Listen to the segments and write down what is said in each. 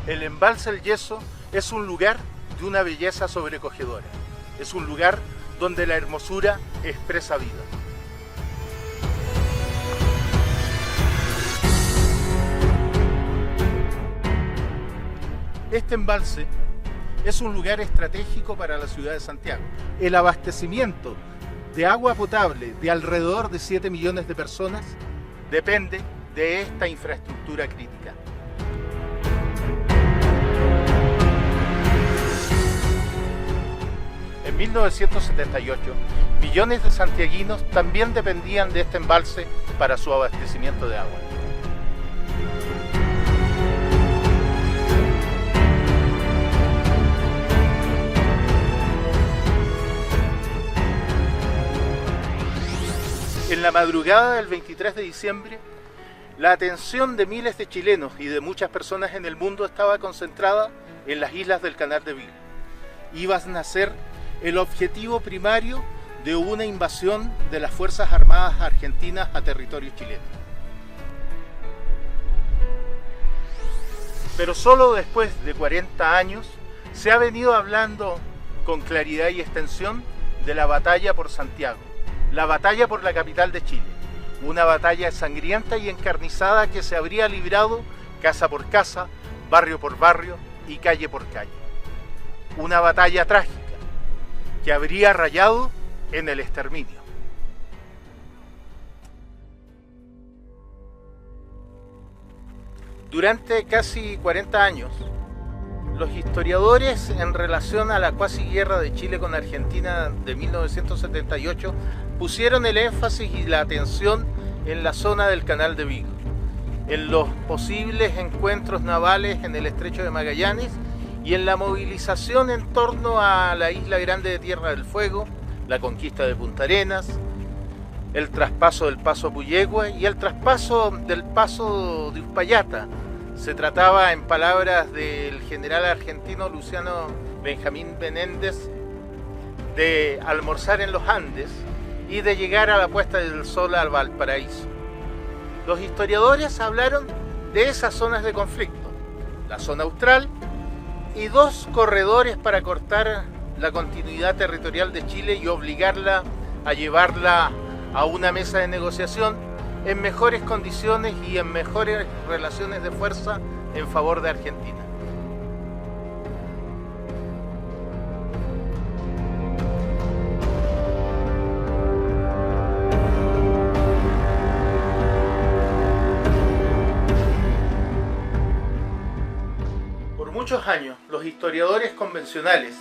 El embalse El Yeso es un lugar de una belleza sobrecogedora. Es un lugar donde la hermosura expresa vida. Este embalse es un lugar estratégico para la ciudad de Santiago. El abastecimiento de agua potable de alrededor de 7 millones de personas depende de esta infraestructura crítica. En 1978, millones de santiaguinos también dependían de este embalse para su abastecimiento de agua. En la madrugada del 23 de diciembre, la atención de miles de chilenos y de muchas personas en el mundo estaba concentrada en las islas del Canal de Beagle. Iba a nacer el objetivo primario de una invasión de las Fuerzas Armadas argentinas a territorio chileno. Pero solo después de 40 años se ha venido hablando con claridad y extensión de la batalla por Santiago, la batalla por la capital de Chile, una batalla sangrienta y encarnizada que se habría librado casa por casa, barrio por barrio y calle por calle. Una batalla trágica que habría rayado en el exterminio. Durante casi 40 años, los historiadores en relación a la cuasi guerra de Chile con Argentina de 1978 pusieron el énfasis y la atención en la zona del Canal de Beagle, en los posibles encuentros navales en el Estrecho de Magallanes y en la movilización en torno a la isla grande de Tierra del Fuego, la conquista de Punta Arenas, el traspaso del Paso Puyehue y el traspaso del Paso de Uspallata. Se trataba, en palabras del general argentino Luciano Benjamín Menéndez, de almorzar en los Andes y de llegar a la puesta del sol al Valparaíso. Los historiadores hablaron de esas zonas de conflicto, la zona austral y dos corredores para cortar la continuidad territorial de Chile y obligarla a llevarla a una mesa de negociación en mejores condiciones y en mejores relaciones de fuerza en favor de Argentina. Por muchos años, los historiadores convencionales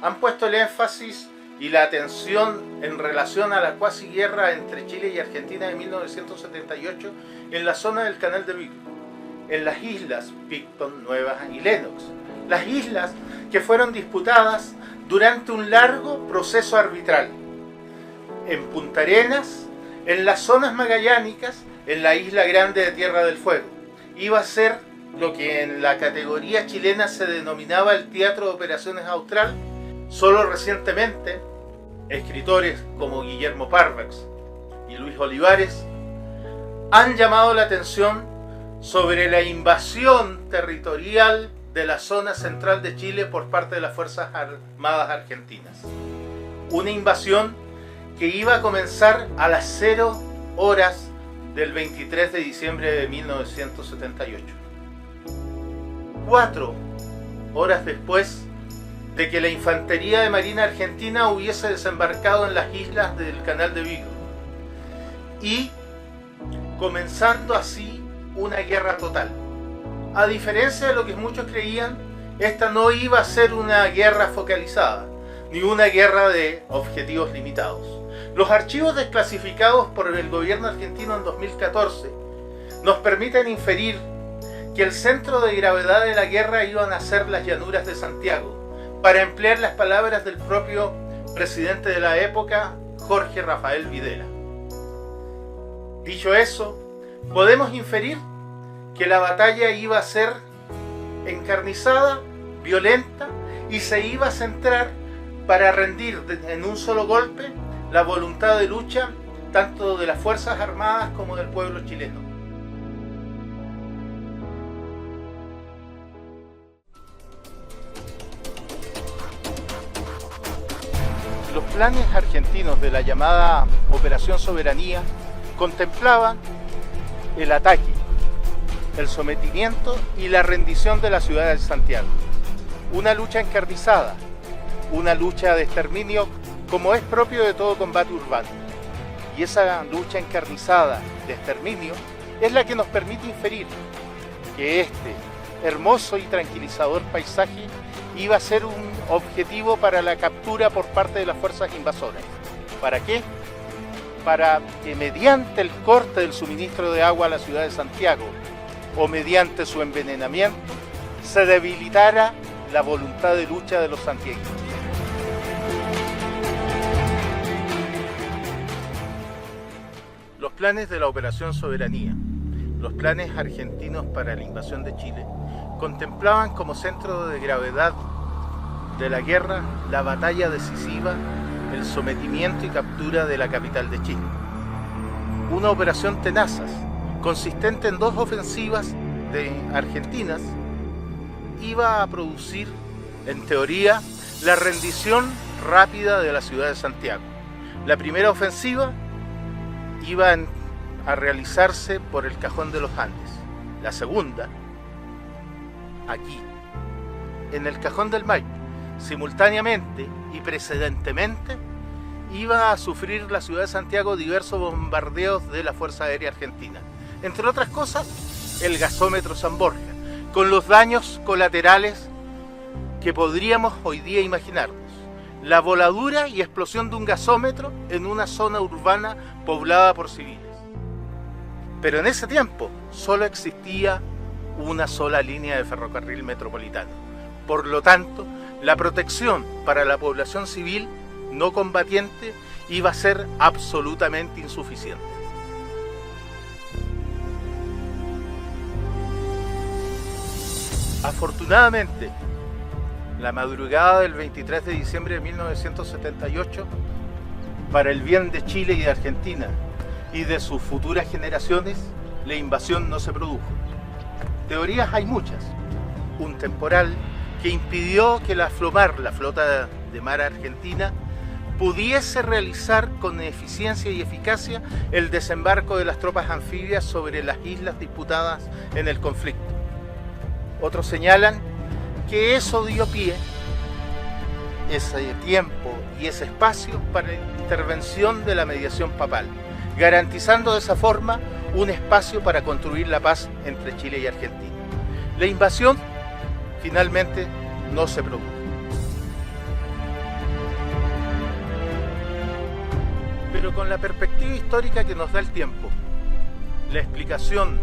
han puesto el énfasis y la atención en relación a la cuasi guerra entre Chile y Argentina de 1978 en la zona del Canal de Beagle, en las islas Picton, Nueva y Lennox, las islas que fueron disputadas durante un largo proceso arbitral, en Punta Arenas, en las zonas magallánicas, en la isla grande de Tierra del Fuego. Iba a ser lo que en la categoría chilena se denominaba el Teatro de Operaciones Austral. Solo recientemente, escritores como Guillermo Parvax y Luis Olivares han llamado la atención sobre la invasión territorial de la zona central de Chile por parte de las Fuerzas Armadas argentinas. Una invasión que iba a comenzar a las 0 horas del 23 de diciembre de 1978. 4 horas después de que la infantería de Marina Argentina hubiese desembarcado en las islas del Canal de Beagle y comenzando así una guerra total. A diferencia de lo que muchos creían, esta no iba a ser una guerra focalizada, ni una guerra de objetivos limitados. Los archivos desclasificados por el gobierno argentino en 2014 nos permiten inferir que el centro de gravedad de la guerra iban a ser las llanuras de Santiago, para emplear las palabras del propio presidente de la época, Jorge Rafael Videla. Dicho eso, podemos inferir que la batalla iba a ser encarnizada, violenta, y se iba a centrar para rendir en un solo golpe la voluntad de lucha tanto de las Fuerzas Armadas como del pueblo chileno. planes argentinos de la llamada Operación Soberanía contemplaban el ataque, el sometimiento y la rendición de la ciudad de Santiago. Una lucha encarnizada, una lucha de exterminio como es propio de todo combate urbano. Y esa lucha encarnizada de exterminio es la que nos permite inferir que este hermoso y tranquilizador paisaje iba a ser un objetivo para la captura por parte de las fuerzas invasoras. ¿Para qué? Para que mediante el corte del suministro de agua a la ciudad de Santiago o mediante su envenenamiento se debilitara la voluntad de lucha de los santiagueños. Los planes de la Operación Soberanía, los planes argentinos para la invasión de Chile, contemplaban como centro de gravedad de la guerra la batalla decisiva, el sometimiento y captura de la capital de Chile. Una operación tenazas, consistente en 2 ofensivas argentinas, iba a producir, en teoría, la rendición rápida de la ciudad de Santiago. La primera ofensiva iba a realizarse por el Cajón de los Andes. La segunda, aquí, en el Cajón del Maipo. Simultáneamente y precedentemente iba a sufrir la ciudad de Santiago diversos bombardeos de la Fuerza Aérea Argentina. Entre otras cosas, el gasómetro San Borja, con los daños colaterales que podríamos hoy día imaginarnos. La voladura y explosión de un gasómetro en una zona urbana poblada por civiles. Pero en ese tiempo solo existía una sola línea de ferrocarril metropolitano. Por lo tanto, la protección para la población civil no combatiente iba a ser absolutamente insuficiente. Afortunadamente, la madrugada del 23 de diciembre de 1978, para el bien de Chile y de Argentina y de sus futuras generaciones, la invasión no se produjo. Teorías hay muchas. Un temporal que impidió que la flota de mar argentina pudiese realizar con eficiencia y eficacia el desembarco de las tropas anfibias sobre las islas disputadas en el conflicto. Otros señalan que eso dio pie, ese tiempo y ese espacio para la intervención de la mediación papal, garantizando de esa forma un espacio para construir la paz entre Chile y Argentina. La invasión finalmente no se produjo. Pero con la perspectiva histórica que nos da el tiempo, la explicación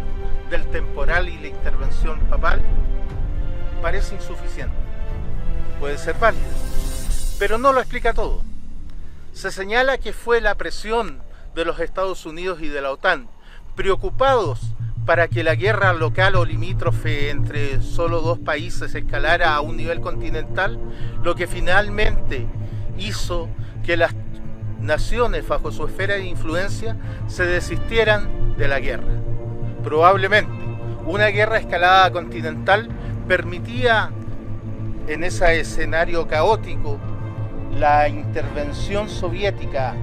del temporal y la intervención papal parece insuficiente. Puede ser válida, pero no lo explica todo. Se señala que fue la presión de los Estados Unidos y de la OTAN, preocupados para que la guerra local o limítrofe entre solo 2 países escalara a un nivel continental, lo que finalmente hizo que las naciones bajo su esfera de influencia se desistieran de la guerra. Probablemente una guerra escalada continental permitía en ese escenario caótico la intervención soviética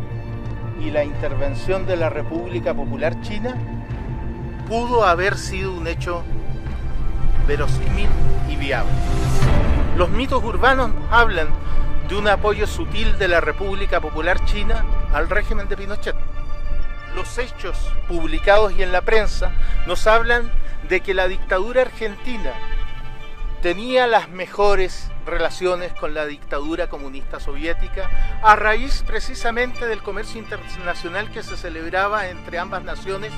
y la intervención de la República Popular China pudo haber sido un hecho verosímil y viable. Los mitos urbanos hablan de un apoyo sutil de la República Popular China al régimen de Pinochet. Los hechos publicados y en la prensa nos hablan de que la dictadura argentina tenía las mejores relaciones con la dictadura comunista soviética a raíz precisamente del comercio internacional que se celebraba entre ambas naciones.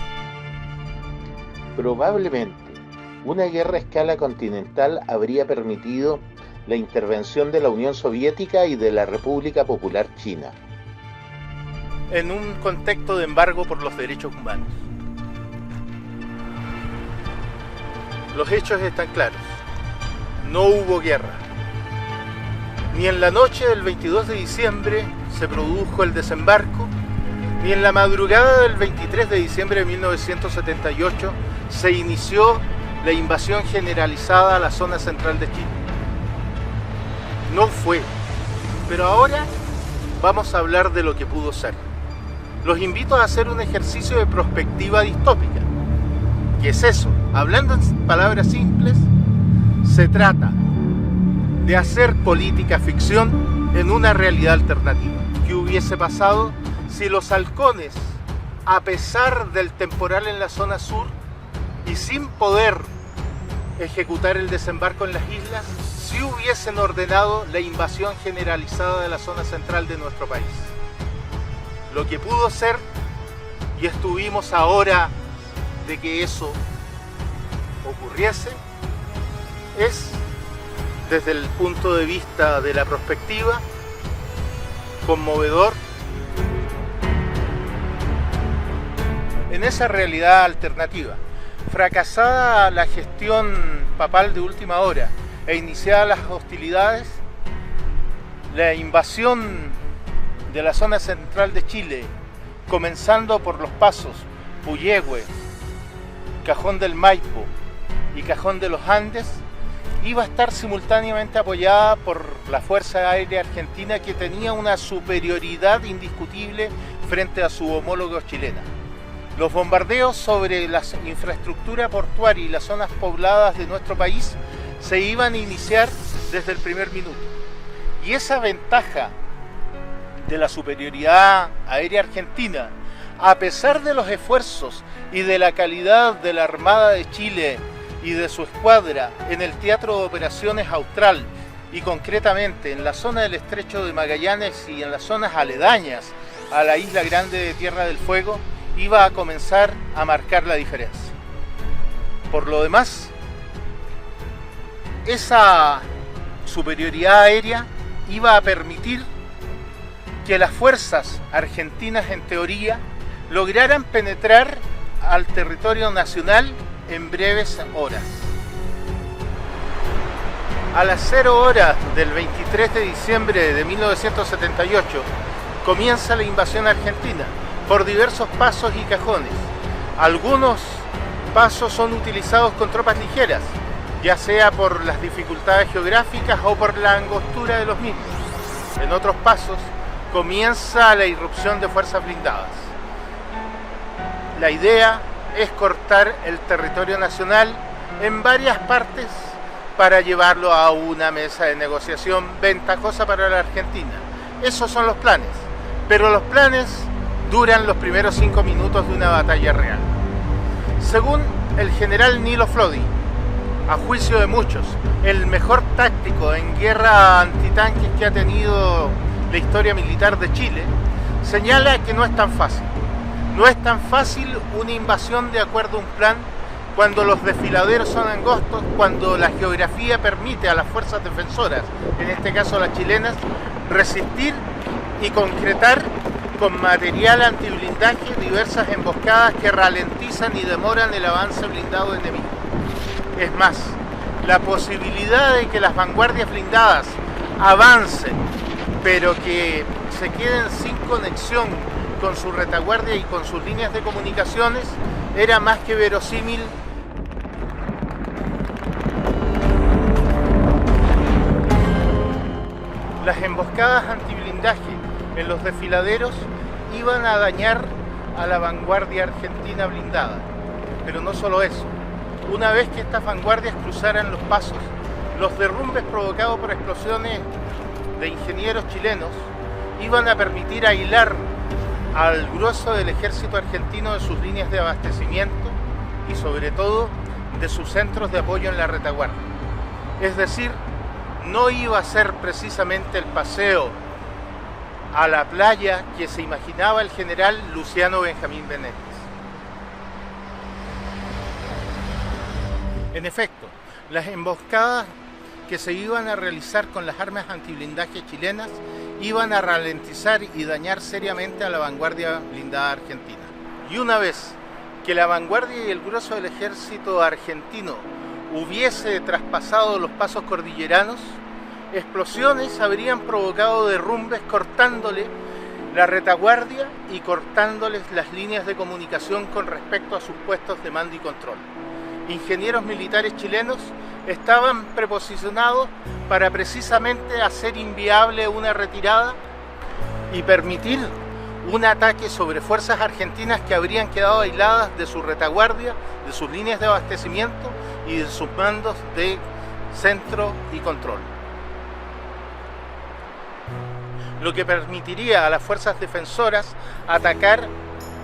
Probablemente una guerra a escala continental habría permitido la intervención de la Unión Soviética y de la República Popular China en un contexto de embargo por los derechos humanos. Los hechos están claros. No hubo guerra. Ni en la noche del 22 de diciembre se produjo el desembarco, ni en la madrugada del 23 de diciembre de 1978 se inició la invasión generalizada a la zona central de Chile. No fue. Pero ahora vamos a hablar de lo que pudo ser. Los invito a hacer un ejercicio de prospectiva distópica. ¿Qué es eso? Hablando en palabras simples, se trata de hacer política ficción en una realidad alternativa. ¿Qué hubiese pasado si los halcones, a pesar del temporal en la zona sur y sin poder ejecutar el desembarco en las islas, si hubiesen ordenado la invasión generalizada de la zona central de nuestro país? Lo que pudo ser, y estuvimos ahora de que eso ocurriese, es, desde el punto de vista de la prospectiva, conmovedor. En esa realidad alternativa, fracasada la gestión papal de última hora e iniciadas las hostilidades, la invasión de la zona central de Chile, comenzando por los pasos Puyehue, Cajón del Maipo y Cajón de los Andes, iba a estar simultáneamente apoyada por la Fuerza Aérea Argentina, que tenía una superioridad indiscutible frente a su homólogo chilena. Los bombardeos sobre la infraestructura portuaria y las zonas pobladas de nuestro país se iban a iniciar desde el primer minuto. Y esa ventaja de la superioridad aérea argentina, a pesar de los esfuerzos y de la calidad de la Armada de Chile y de su escuadra en el Teatro de Operaciones Austral, y concretamente en la zona del Estrecho de Magallanes y en las zonas aledañas a la Isla Grande de Tierra del Fuego, iba a comenzar a marcar la diferencia. Por lo demás, esa superioridad aérea iba a permitir que las fuerzas argentinas, en teoría, lograran penetrar al territorio nacional en breves horas. A las 0 horas del 23 de diciembre de 1978 comienza la invasión argentina por diversos pasos y cajones. Algunos pasos son utilizados con tropas ligeras, ya sea por las dificultades geográficas o por la angostura de los mismos. En otros pasos comienza la irrupción de fuerzas blindadas. La idea es cortar el territorio nacional en varias partes para llevarlo a una mesa de negociación ventajosa para la Argentina. Esos son los planes, pero los planes duran los primeros 5 minutos de una batalla real. Según el general Nilo Flodi, a juicio de muchos, el mejor táctico en guerra antitanques que ha tenido la historia militar de Chile, señala que no es tan fácil. No es tan fácil una invasión de acuerdo a un plan cuando los desfiladeros son angostos, cuando la geografía permite a las fuerzas defensoras, en este caso las chilenas, resistir y concretar con material antiblindaje diversas emboscadas que ralentizan y demoran el avance blindado enemigo. Es más, la posibilidad de que las vanguardias blindadas avancen, pero que se queden sin conexión con su retaguardia y con sus líneas de comunicaciones, era más que verosímil. Las emboscadas antiblindaje en los desfiladeros iban a dañar a la vanguardia argentina blindada. Pero no solo eso. Una vez que estas vanguardias cruzaran los pasos, los derrumbes provocados por explosiones de ingenieros chilenos iban a permitir aislar al grueso del ejército argentino de sus líneas de abastecimiento y sobre todo de sus centros de apoyo en la retaguardia. Es decir, no iba a ser precisamente el paseo a la playa que se imaginaba el general Luciano Benjamín Benítez. En efecto, las emboscadas que se iban a realizar con las armas antiblindaje chilenas iban a ralentizar y dañar seriamente a la vanguardia blindada argentina. Y una vez que la vanguardia y el grueso del ejército argentino hubiese traspasado los pasos cordilleranos, explosiones habrían provocado derrumbes cortándole la retaguardia y cortándoles las líneas de comunicación con respecto a sus puestos de mando y control. Ingenieros militares chilenos estaban preposicionados para precisamente hacer inviable una retirada y permitir un ataque sobre fuerzas argentinas que habrían quedado aisladas de su retaguardia, de sus líneas de abastecimiento y de sus mandos de centro y control. Lo que permitiría a las fuerzas defensoras atacar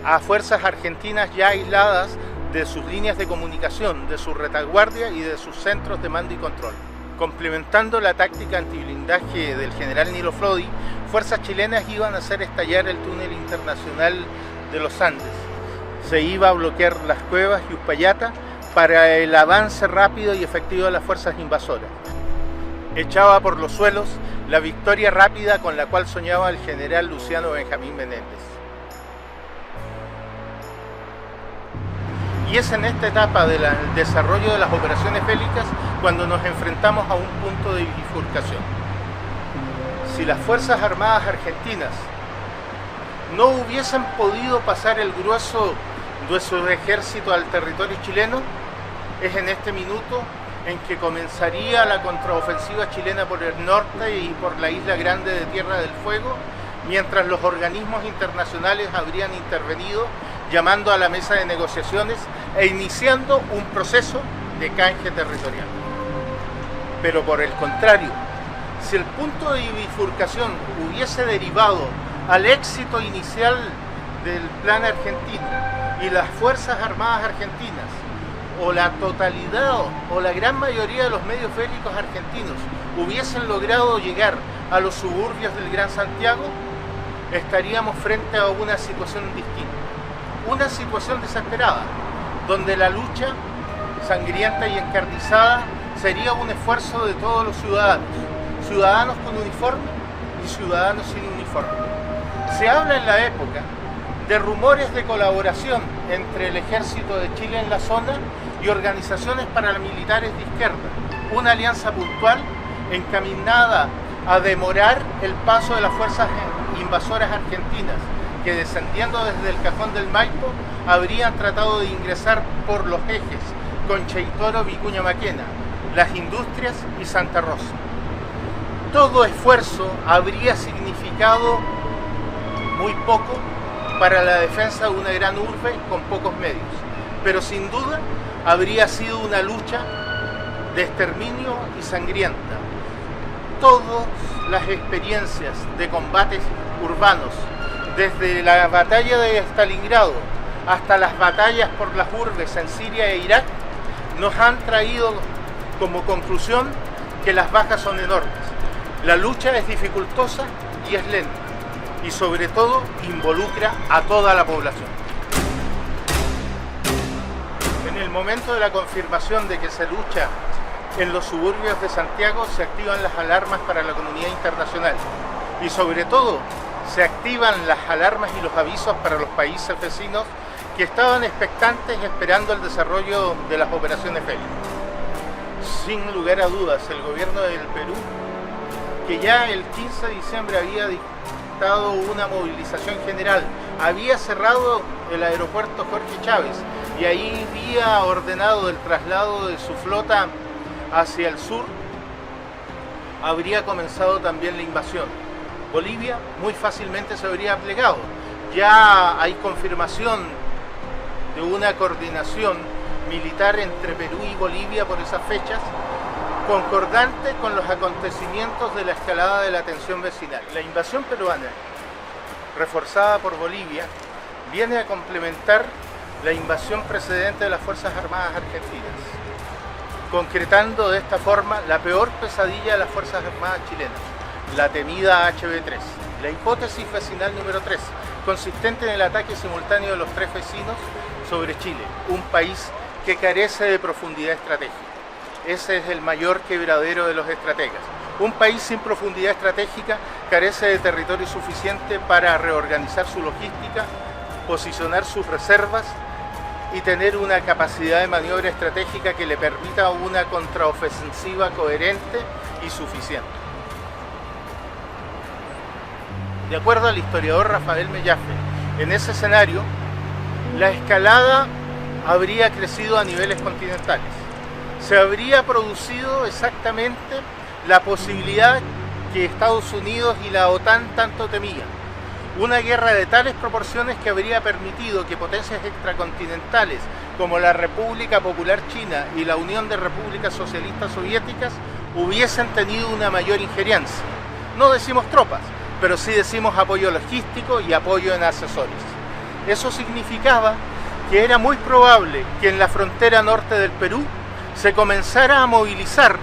a fuerzas argentinas ya aisladas de sus líneas de comunicación, de su retaguardia y de sus centros de mando y control. Complementando la táctica antiblindaje del general Nilo Flodi, fuerzas chilenas iban a hacer estallar el túnel internacional de los Andes. Se iba a bloquear las cuevas y Uspallata para el avance rápido y efectivo de las fuerzas invasoras. Echaba por los suelos la victoria rápida con la cual soñaba el general Luciano Benjamín Menéndez. Y es en esta etapa del desarrollo de las operaciones bélicas cuando nos enfrentamos a un punto de bifurcación. Si las Fuerzas Armadas argentinas no hubiesen podido pasar el grueso de su ejército al territorio chileno, es en este minuto en que comenzaría la contraofensiva chilena por el norte y por la isla grande de Tierra del Fuego, mientras los organismos internacionales habrían intervenido llamando a la mesa de negociaciones e iniciando un proceso de canje territorial. Pero por el contrario, si el punto de bifurcación hubiese derivado al éxito inicial del plan argentino y las Fuerzas Armadas argentinas, o la totalidad o la gran mayoría de los medios bélicos argentinos hubiesen logrado llegar a los suburbios del Gran Santiago, estaríamos frente a una situación distinta. Una situación desesperada, donde la lucha sangrienta y encarnizada sería un esfuerzo de todos los ciudadanos, ciudadanos con uniforme y ciudadanos sin uniforme. Se habla en la época de rumores de colaboración entre el ejército de Chile en la zona y organizaciones paramilitares de izquierda, una alianza puntual encaminada a demorar el paso de las fuerzas invasoras argentinas, que descendiendo desde el Cajón del Maipo habrían tratado de ingresar por los ejes Concha y Toro, Vicuña Maquena, Las Industrias y Santa Rosa. Todo esfuerzo habría significado muy poco para la defensa de una gran urbe con pocos medios, pero sin duda habría sido una lucha de exterminio y sangrienta. Todas las experiencias de combates urbanos, desde la batalla de Stalingrado hasta las batallas por las urbes en Siria e Irak, nos han traído como conclusión que las bajas son enormes. La lucha es dificultosa y es lenta, y sobre todo involucra a toda la población. En el momento de la confirmación de que se lucha en los suburbios de Santiago, se activan las alarmas para la comunidad internacional y sobre todo se activan las alarmas y los avisos para los países vecinos que estaban expectantes esperando el desarrollo de las operaciones bélicas. Sin lugar a dudas, el gobierno del Perú, que ya el 15 de diciembre había dictado una movilización general, había cerrado el aeropuerto Jorge Chávez y ahí había ordenado el traslado de su flota hacia el sur, habría comenzado también la invasión. Bolivia muy fácilmente se habría plegado. Ya hay confirmación de una coordinación militar entre Perú y Bolivia por esas fechas, concordante con los acontecimientos de la escalada de la tensión vecinal. La invasión peruana, reforzada por Bolivia, viene a complementar la invasión precedente de las Fuerzas Armadas argentinas, concretando de esta forma la peor pesadilla de las Fuerzas Armadas chilenas, la temida HB3, la hipótesis vecinal número 3, consistente en el ataque simultáneo de los tres vecinos sobre Chile, un país que carece de profundidad estratégica. Ese es el mayor quebradero de los estrategas. Un país sin profundidad estratégica carece de territorio suficiente para reorganizar su logística, posicionar sus reservas y tener una capacidad de maniobra estratégica que le permita una contraofensiva coherente y suficiente. De acuerdo al historiador Rafael Mellafe, en ese escenario, la escalada habría crecido a niveles continentales. Se habría producido exactamente la posibilidad que Estados Unidos y la OTAN tanto temían, Una guerra de tales proporciones que habría permitido que potencias extracontinentales como la República Popular China y la Unión de Repúblicas Socialistas Soviéticas hubiesen tenido una mayor injerencia. No decimos tropas, pero sí decimos apoyo logístico y apoyo en asesores. Eso significaba que era muy probable que en la frontera norte del Perú se comenzara a movilizar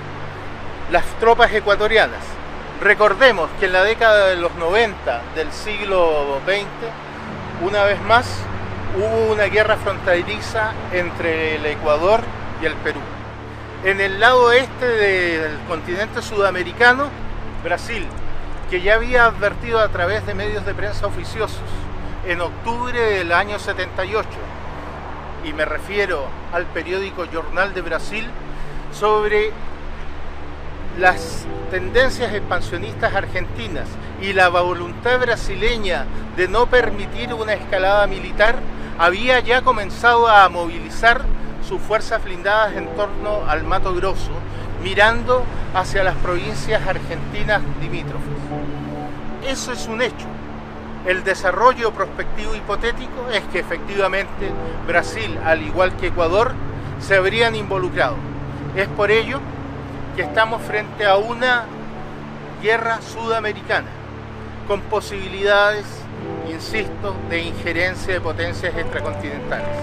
las tropas ecuatorianas. Recordemos que en la década de los 90 del siglo XX, una vez más, hubo una guerra fronteriza entre el Ecuador y el Perú. En el lado este del continente sudamericano, Brasil, que ya había advertido a través de medios de prensa oficiosos en octubre del año 78, y me refiero al periódico Jornal de Brasil, sobre las tendencias expansionistas argentinas y la voluntad brasileña de no permitir una escalada militar, había ya comenzado a movilizar sus fuerzas blindadas en torno al Mato Grosso, mirando hacia las provincias argentinas limítrofes. Eso es un hecho. El desarrollo prospectivo hipotético es que efectivamente Brasil, al igual que Ecuador, se habrían involucrado. Es por ello que estamos frente a una guerra sudamericana, con posibilidades, insisto, de injerencia de potencias extracontinentales.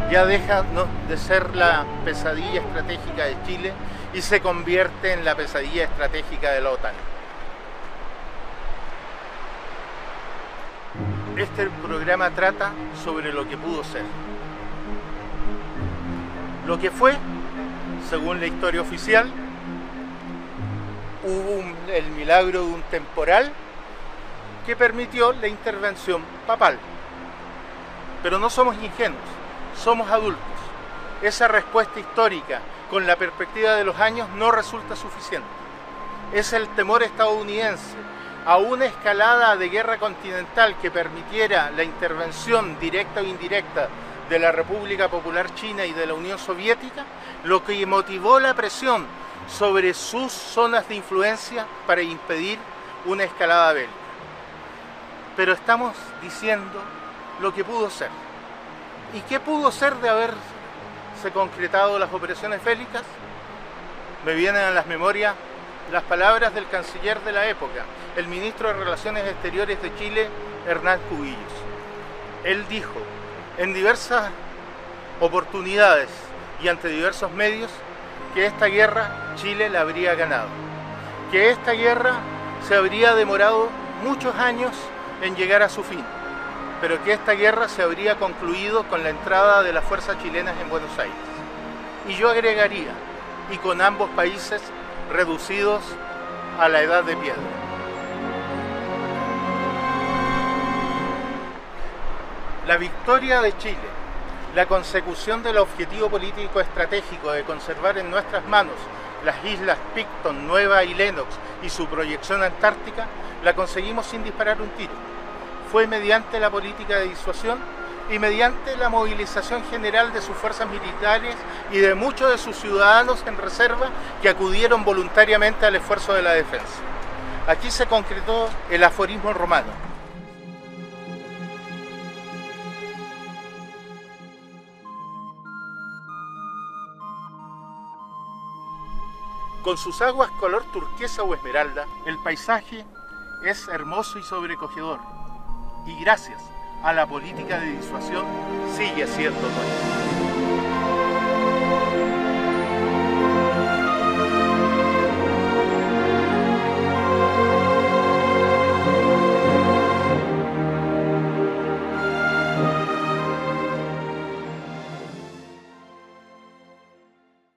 Ya deja de ser la pesadilla estratégica de Chile y se convierte en la pesadilla estratégica de la OTAN. Este programa trata sobre lo que pudo ser. Lo que fue, según la historia oficial, hubo el milagro de un temporal que permitió la intervención papal. Pero no somos ingenuos, somos adultos. Esa respuesta histórica, con la perspectiva de los años, no resulta suficiente. Es el temor estadounidense a una escalada de guerra continental que permitiera la intervención directa o indirecta de la República Popular China y de la Unión Soviética, lo que motivó la presión sobre sus zonas de influencia para impedir una escalada bélica. Pero estamos diciendo lo que pudo ser. ¿Y qué pudo ser de haberse concretado las operaciones bélicas? Me vienen a las memorias las palabras del canciller de la época, el ministro de Relaciones Exteriores de Chile, Hernán Cubillos. Él dijo, en diversas oportunidades y ante diversos medios, que esta guerra Chile la habría ganado, que esta guerra se habría demorado muchos años en llegar a su fin, pero que esta guerra se habría concluido con la entrada de las fuerzas chilenas en Buenos Aires. Y yo agregaría, y con ambos países reducidos a la edad de piedra. La victoria de Chile, la consecución del objetivo político estratégico de conservar en nuestras manos las islas Picton, Nueva y Lennox y su proyección antártica, la conseguimos sin disparar un tiro. Fue mediante la política de disuasión y mediante la movilización general de sus fuerzas militares y de muchos de sus ciudadanos en reserva que acudieron voluntariamente al esfuerzo de la defensa. Aquí se concretó el aforismo romano: con sus aguas color turquesa o esmeralda, el paisaje es hermoso y sobrecogedor, y gracias a la política de disuasión sigue siendo nuestro.